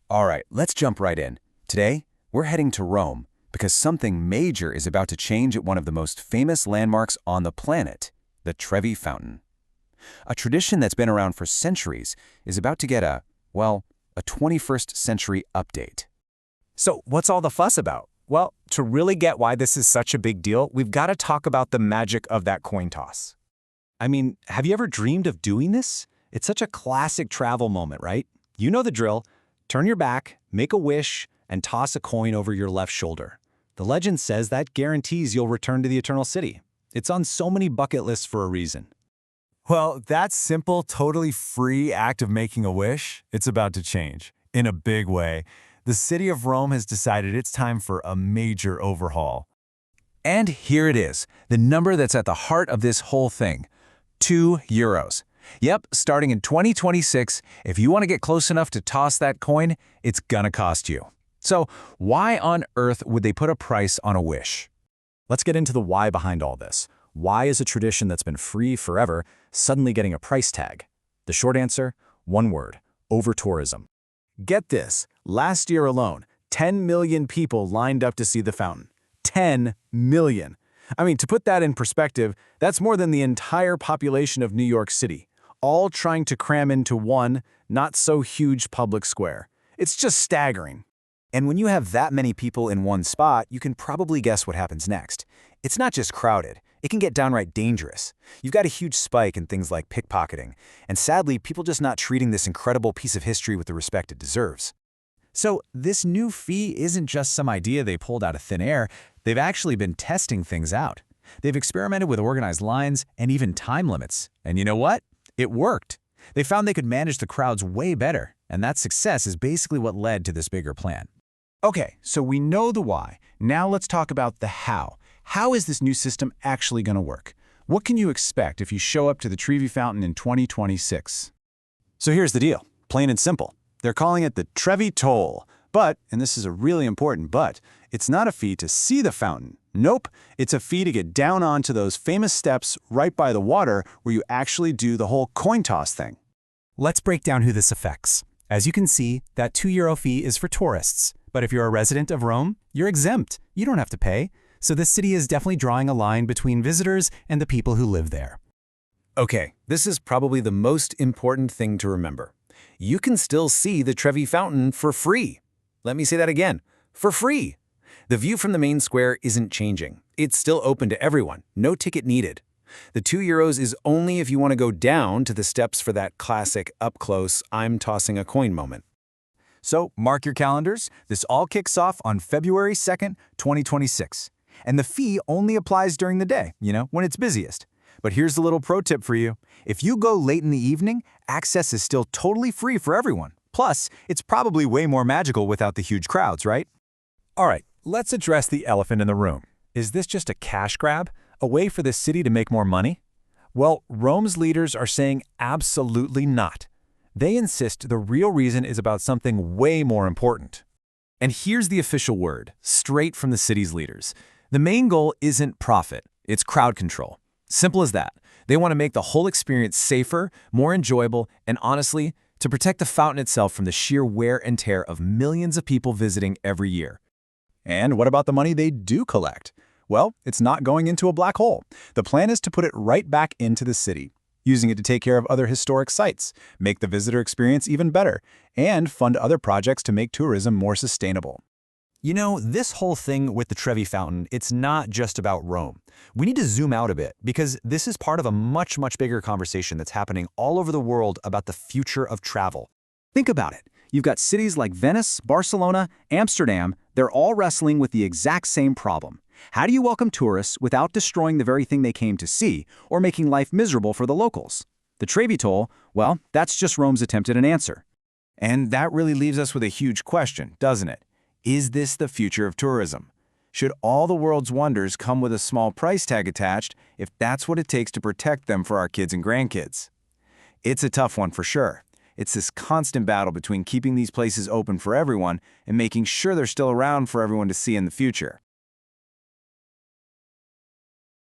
All right, let's jump right in. Today, we're heading to Rome because something major is about to change at one of the most famous landmarks on the planet, the Trevi Fountain. A tradition that's been around for centuries is about to get a 21st century update. So what's all the fuss about? Well, to really get why this is such a big deal, we've got to talk about the magic of that coin toss. I mean, have you ever dreamed of doing this? It's such a classic travel moment, right? You know the drill. Turn your back, make a wish, and toss a coin over your left shoulder. The legend says that guarantees you'll return to the Eternal City. It's on so many bucket lists for a reason. Well, that simple, totally free act of making a wish, it's about to change. In a big way. The city of Rome has decided it's time for a major overhaul. And here it is, the number that's at the heart of this whole thing, €2. Yep, starting in 2026, if you want to get close enough to toss that coin, it's gonna cost you. So why on earth would they put a price on a wish? Let's get into the why behind all this. Why is a tradition that's been free forever suddenly getting a price tag? The short answer, one word, over-tourism. Get this, last year alone, 10 million people lined up to see the fountain. 10 million. I mean, to put that in perspective, that's more than the entire population of New York City, all trying to cram into one, not-so-huge public square. It's just staggering. And when you have that many people in one spot, you can probably guess what happens next. It's not just crowded. It can get downright dangerous. You've got a huge spike in things like pickpocketing, and sadly, people just not treating this incredible piece of history with the respect it deserves. So this new fee isn't just some idea they pulled out of thin air. They've actually been testing things out. They've experimented with organized lines and even time limits. And you know what? It worked. They found they could manage the crowds way better, and that success is basically what led to this bigger plan. Okay, so we know the why. Now let's talk about the how. How is this new system actually going to work? What can you expect if you show up to the Trevi Fountain in 2026? So here's the deal, plain and simple. They're calling it the Trevi Toll. But, and this is a really important but, it's not a fee to see the fountain. Nope, it's a fee to get down onto those famous steps right by the water where you actually do the whole coin toss thing. Let's break down who this affects. As you can see, that €2 fee is for tourists. But if you're a resident of Rome, you're exempt. You don't have to pay. So this city is definitely drawing a line between visitors and the people who live there. Okay, this is probably the most important thing to remember. You can still see the Trevi Fountain for free. Let me say that again, for free. The view from the main square isn't changing. It's still open to everyone, no ticket needed. The €2 is only if you want to go down to the steps for that classic up-close, I'm tossing a coin moment. So mark your calendars. This all kicks off on February 2nd, 2026. And the fee only applies during the day, when it's busiest. But here's a little pro tip for you. If you go late in the evening, access is still totally free for everyone. Plus, it's probably way more magical without the huge crowds, right? All right, let's address the elephant in the room. Is this just a cash grab? A way for the city to make more money? Well, Rome's leaders are saying absolutely not. They insist the real reason is about something way more important. And here's the official word, straight from the city's leaders. The main goal isn't profit, it's crowd control. Simple as that. They want to make the whole experience safer, more enjoyable, and honestly, to protect the fountain itself from the sheer wear and tear of millions of people visiting every year. And what about the money they do collect? Well, it's not going into a black hole. The plan is to put it right back into the city, using it to take care of other historic sites, make the visitor experience even better, and fund other projects to make tourism more sustainable. You know, this whole thing with the Trevi Fountain, it's not just about Rome. We need to zoom out a bit because this is part of a much, much bigger conversation that's happening all over the world about the future of travel. Think about it. You've got cities like Venice, Barcelona, Amsterdam. They're all wrestling with the exact same problem. How do you welcome tourists without destroying the very thing they came to see or making life miserable for the locals? The Trevi Toll, well, that's just Rome's attempt at an answer. And that really leaves us with a huge question, doesn't it? Is this the future of tourism? Should all the world's wonders come with a small price tag attached if that's what it takes to protect them for our kids and grandkids? It's a tough one for sure. It's this constant battle between keeping these places open for everyone and making sure they're still around for everyone to see in the future.